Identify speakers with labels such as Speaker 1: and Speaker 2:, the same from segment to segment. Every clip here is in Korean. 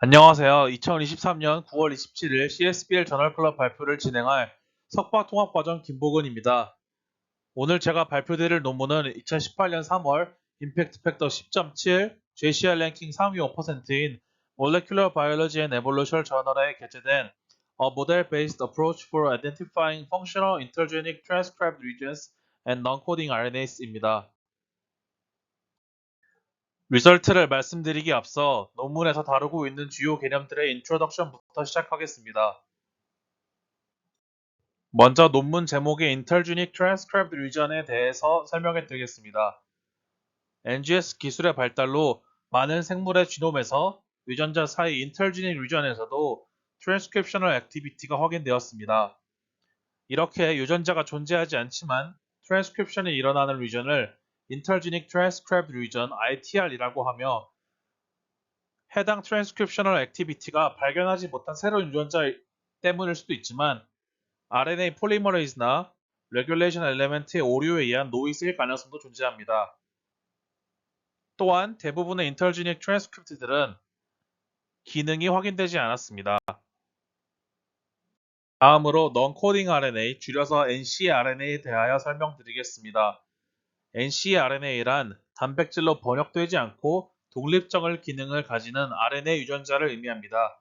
Speaker 1: 안녕하세요. 2023년 9월 27일 CSBL 저널클럽 발표를 진행할 석박통합과정 김보근입니다. 오늘 제가 발표드릴 논문은 2018년 3월 임팩트 팩터 10.7 JCR 랭킹 상위 5%인 Molecular Biology and Evolution 저널에 게재된 A Model-Based Approach for Identifying Functional Intergenic Transcribed Regions and Non-Coding RNAs입니다. 리설트를 말씀드리기 앞서 논문에서 다루고 있는 주요 개념들의 인트로덕션부터 시작하겠습니다. 먼저 논문 제목의 Intergenic Transcribed Region에 대해서 설명해 드리겠습니다. NGS 기술의 발달로 많은 생물의 지놈에서 유전자 사이 Intergenic Region에서도 Transcriptional Activity가 확인되었습니다. 이렇게 유전자가 존재하지 않지만 트랜스크립션이 일어나는 리전을 Intergenic Transcribed Region ITR이라고 하며 해당 트랜스크립셔널 액티비티가 발견하지 못한 새로운 유전자 때문일 수도 있지만 RNA 폴리머레이즈나 레귤레이션 엘레멘트의 오류에 의한 노이즈일 가능성도 존재합니다. 또한 대부분의 인터지닉 트랜스크립트들은 기능이 확인되지 않았습니다. 다음으로 non-coding RNA, 줄여서 ncRNA에 대하여 설명드리겠습니다. ncRNA란 단백질로 번역되지 않고 독립적인 기능을 가지는 RNA 유전자를 의미합니다.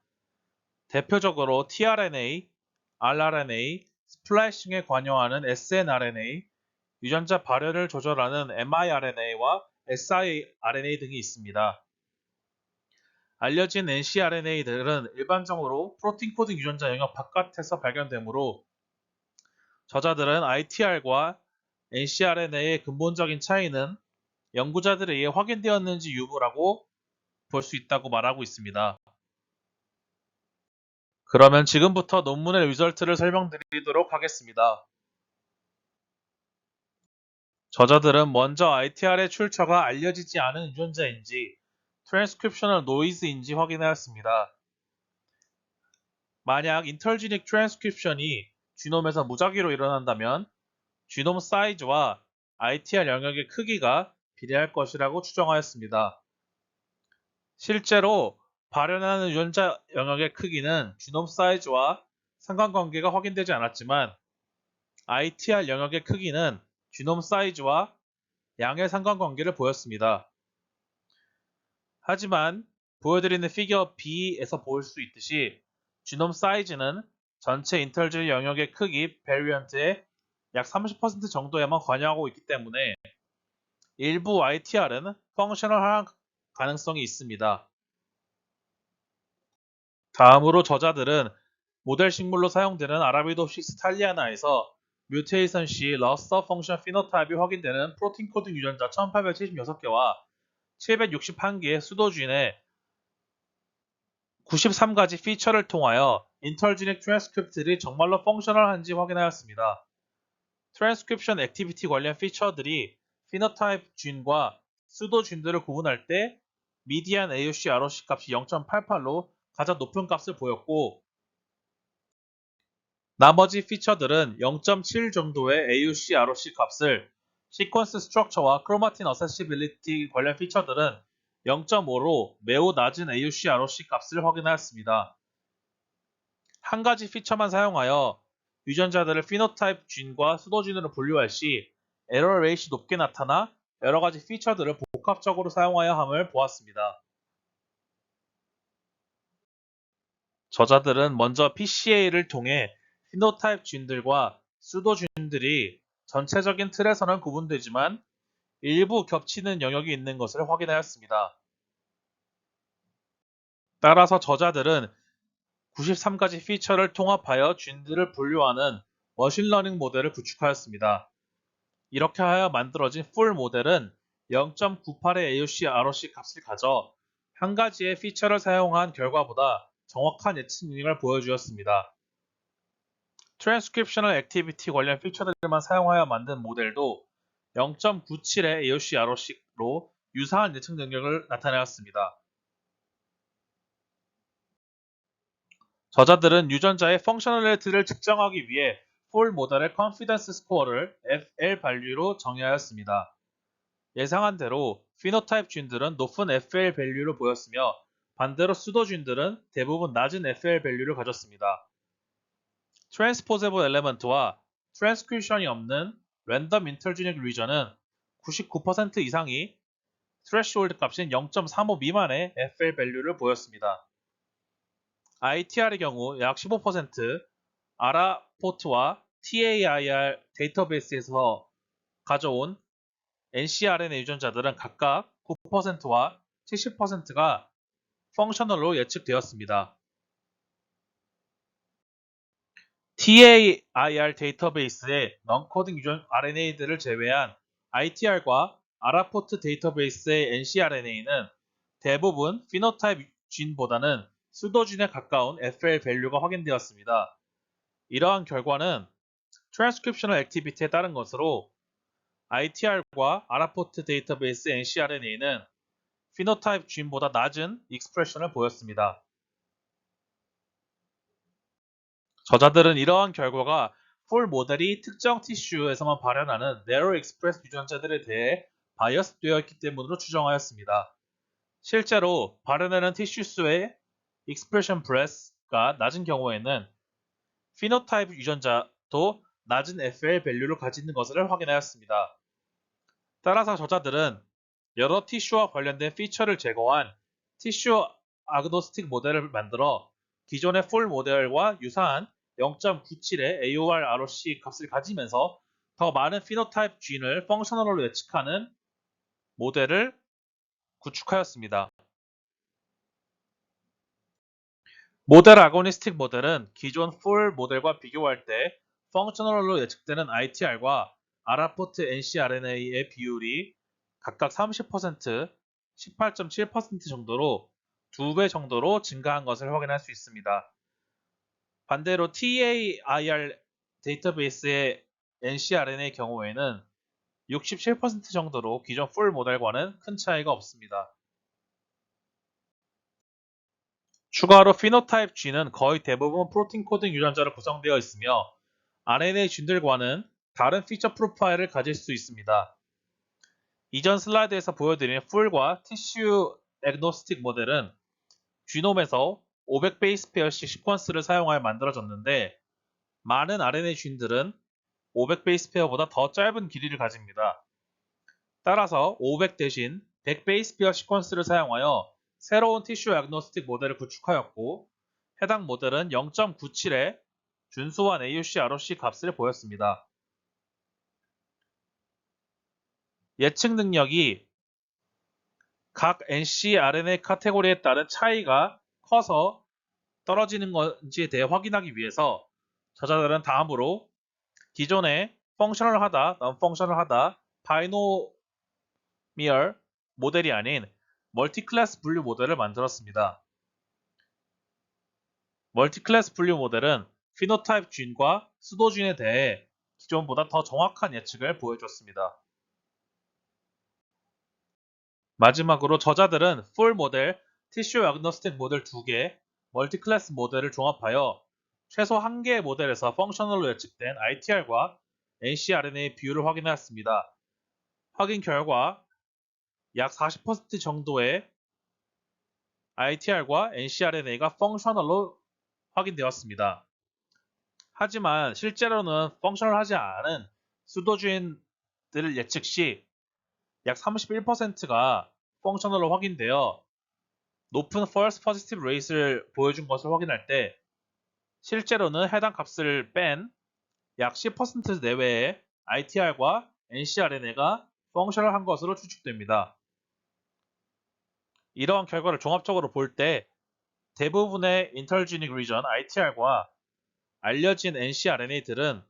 Speaker 1: 대표적으로 tRNA, rRNA, 스플라이싱에 관여하는 snRNA, 유전자 발현을 조절하는 miRNA와 siRNA 등이 있습니다. 알려진 ncRNA들은 일반적으로 프로틴 코딩 유전자 영역 바깥에서 발견되므로 저자들은 ITR과 ncRNA의 근본적인 차이는 연구자들에 의해 확인되었는지 유무라고 볼 수 있다고 말하고 있습니다. 그러면 지금부터 논문의 리설트를 설명드리도록 하겠습니다. 저자들은 먼저 ITR의 출처가 알려지지 않은 유전자인지 트랜스크립셔널 노이즈인지 확인하였습니다. 만약 인터지닉 트랜스크립션이 지놈에서 무작위로 일어난다면 지놈 사이즈와 ITR 영역의 크기가 비례할 것이라고 추정하였습니다. 실제로 발현하는 유전자 영역의 크기는 지놈 사이즈와 상관관계가 확인되지 않았지만 ITR 영역의 크기는 지놈 사이즈와 양의 상관관계를 보였습니다. 하지만 보여드리는 피겨 B에서 볼 수 있듯이 지놈 사이즈는 전체 인터질 영역의 크기 베리언트의 약 30% 정도에만 관여하고 있기 때문에 일부 ITR은 펑셔널한 가능성이 있습니다. 다음으로 저자들은 모델 식물로 사용되는 아라비도식스 탈리아나에서 뮤테이션 시 러스터 펑션 피노타입이 확인되는 프로틴 코딩 유전자 1876개와 761개의 수도진의 93가지 피처를 통하여 인터지닉 트랜스크립트들이 정말로 펑셔널한지 확인하였습니다. 트랜스크립션 액티비티 관련 피처들이 피노타입 쥔과 수도 쥔들을 구분할 때 미디안 AUC ROC 값이 0.88로 가장 높은 값을 보였고 나머지 피처들은 0.7 정도의 AUC ROC 값을 시퀀스 스트럭처와 크로마틴 어세시빌리티 관련 피처들은 0.5로 매우 낮은 AUC ROC 값을 확인하였습니다. 한 가지 피처만 사용하여 유전자들을 피노타입 쥔과 수도진으로 분류할 시 에러 레이시 높게 나타나 여러 가지 피처들을 복합적으로 사용하여 함을 보았습니다. 저자들은 먼저 PCA를 통해 피노타입 쥔들과 수도쥔들이 전체적인 틀에서는 구분되지만 일부 겹치는 영역이 있는 것을 확인하였습니다. 따라서 저자들은 93가지 피처를 통합하여 쥔들을 분류하는 머신러닝 모델을 구축하였습니다. 이렇게 하여 만들어진 풀 모델은 0.98의 AUC ROC 값을 가져 한 가지의 피처를 사용한 결과보다 정확한 예측 능력을 보여주었습니다. 트랜스크립셔널 액티비티 관련 피처들만 사용하여 만든 모델도 0.97의 AUC ROC로 유사한 예측 능력을 나타내었습니다. 저자들은 유전자의 펑셔널리티를 측정하기 위해 풀 모델의 컨피던스 스코어를 FL 밸류로 정의하였습니다. 예상한 대로 피노타입 쥔들은 높은 FL 밸류를 보였으며 반대로 수도주인들은 대부분 낮은 FL 밸류를 가졌습니다. 트랜스포제블 엘레먼트와 트랜스크리션이 없는 랜덤 인터지닉 리전은 99% 이상이 스레시홀드 값인 0.35 미만의 FL 밸류를 보였습니다. ITR의 경우 약 15%, 아라포트와 TAIR 데이터베이스에서 가져온 NCRNA 유전자들은 각각 9%와 70%가 펑셔널로 예측되었습니다. TAIR 데이터베이스의 non-coding 유전 RNA들을 제외한 ITR과 아라포트 데이터베이스의 NCRNA는 대부분 피노타입 진보다는 수도진에 가까운 FL 밸류가 확인되었습니다. 이러한 결과는 트랜스크립셔널 액티비티에 따른 것으로 ITR과 아라포트 데이터베이스 NCRNA는 피노타입 진보다 낮은 익스프레션을 보였습니다. 저자들은 이러한 결과가 풀 모델이 특정 티슈에서만 발현하는 Narrow Express 유전자들에 대해 바이어스 되어 있기 때문으로 추정하였습니다. 실제로 발현하는 티슈 수의 Expression Breadth가 낮은 경우에는 피노타입 유전자도 낮은 FL 밸류를 가지는 것을 확인하였습니다. 따라서 저자들은 여러 티슈와 관련된 피처를 제거한 티슈 아그노스틱 모델을 만들어 기존의 풀 모델과 유사한 0.97의 AOR ROC 값을 가지면서 더 많은 피노타입 진을 펑셔널로 예측하는 모델을 구축하였습니다. 모델 아고니스틱 모델은 기존 풀 모델과 비교할 때 펑셔널로 예측되는 ITR과 아라포트 NCRNA의 비율이 각각 30%, 18.7% 정도로 2배 정도로 증가한 것을 확인할 수 있습니다. 반대로 TAIR 데이터베이스의 NCRNA의 경우에는 67% 정도로 기존 풀 모델과는 큰 차이가 없습니다. 추가로 피노타입 G는 거의 대부분 프로틴 코딩 유전자로 구성되어 있으며 RNA 진들과는 다른 피처 프로파일을 가질 수 있습니다. 이전 슬라이드에서 보여드린 풀과 티슈 애그노스틱 모델은 지놈에서 500 베이스 페어씩 시퀀스를 사용하여 만들어졌는데 많은 RNA 진들은 500 베이스 페어보다 더 짧은 길이를 가집니다. 따라서 500 대신 100 베이스 페어 시퀀스를 사용하여 새로운 티슈 애그노스틱 모델을 구축하였고 해당 모델은 0.97의 준수한 AUC ROC 값을 보였습니다. 예측 능력이 각 NCRNA 카테고리에 따른 차이가 커서 떨어지는 건지에 대해 확인하기 위해서 저자들은 다음으로 기존의 펑셔널하다, non-functional하다, 바이노미얼 모델이 아닌 멀티클래스 분류 모델을 만들었습니다. 멀티클래스 분류 모델은 피노타입 진과 수도진에 대해 기존보다 더 정확한 예측을 보여줬습니다. 마지막으로 저자들은 풀 모델, 티슈 아그노스틱 모델 2개, 멀티클래스 모델을 종합하여 최소 1개의 모델에서 펑셔널로 예측된 ITR과 NCRNA 비율을 확인하였습니다. 확인 결과 약 40% 정도의 ITR과 NCRNA가 펑셔널로 확인되었습니다. 하지만 실제로는 펑셔널하지 않은 수도주인들 예측 시 약 31%가 펑셔널로 확인되어 높은 false positive rate를 보여준 것을 확인할 때 실제로는 해당 값을 뺀 약 10% 내외의 ITR과 NCRNA가 펑셔널한 것으로 추측됩니다. 이러한 결과를 종합적으로 볼 때 대부분의 인터지닉 리전 ITR과 알려진 NCRNA들은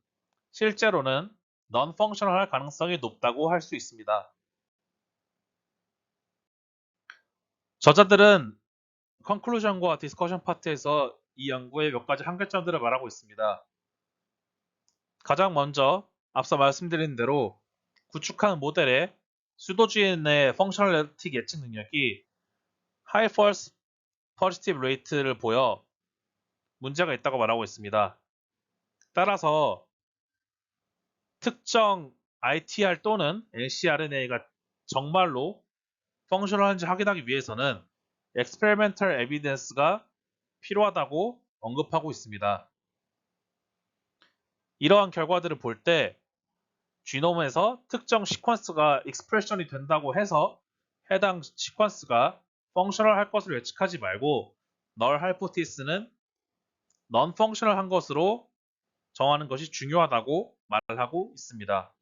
Speaker 1: 실제로는 non-functional할 가능성이 높다고 할 수 있습니다. 저자들은 컨클루전과 디스커션 파트에서 이 연구의 몇 가지 한계점들을 말하고 있습니다. 가장 먼저 앞서 말씀드린 대로 구축한 모델의 수도주인의 펑셔널리티 예측 능력이 하이 false positive rate를 보여 문제가 있다고 말하고 있습니다. 따라서 특정 ITR 또는 NCRNA가 정말로 펑셔널한지 확인하기 위해서는 experimental evidence가 필요하다고 언급하고 있습니다. 이러한 결과들을 볼 때 지놈에서 특정 시퀀스가 익스프레션이 된다고 해서 해당 시퀀스가 펑셔널 할 것을 예측하지 말고 널 하이포티스는 넌 펑셔널 한 것으로 정하는 것이 중요하다고 말하고 있습니다.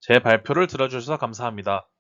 Speaker 1: 제 발표를 들어주셔서 감사합니다.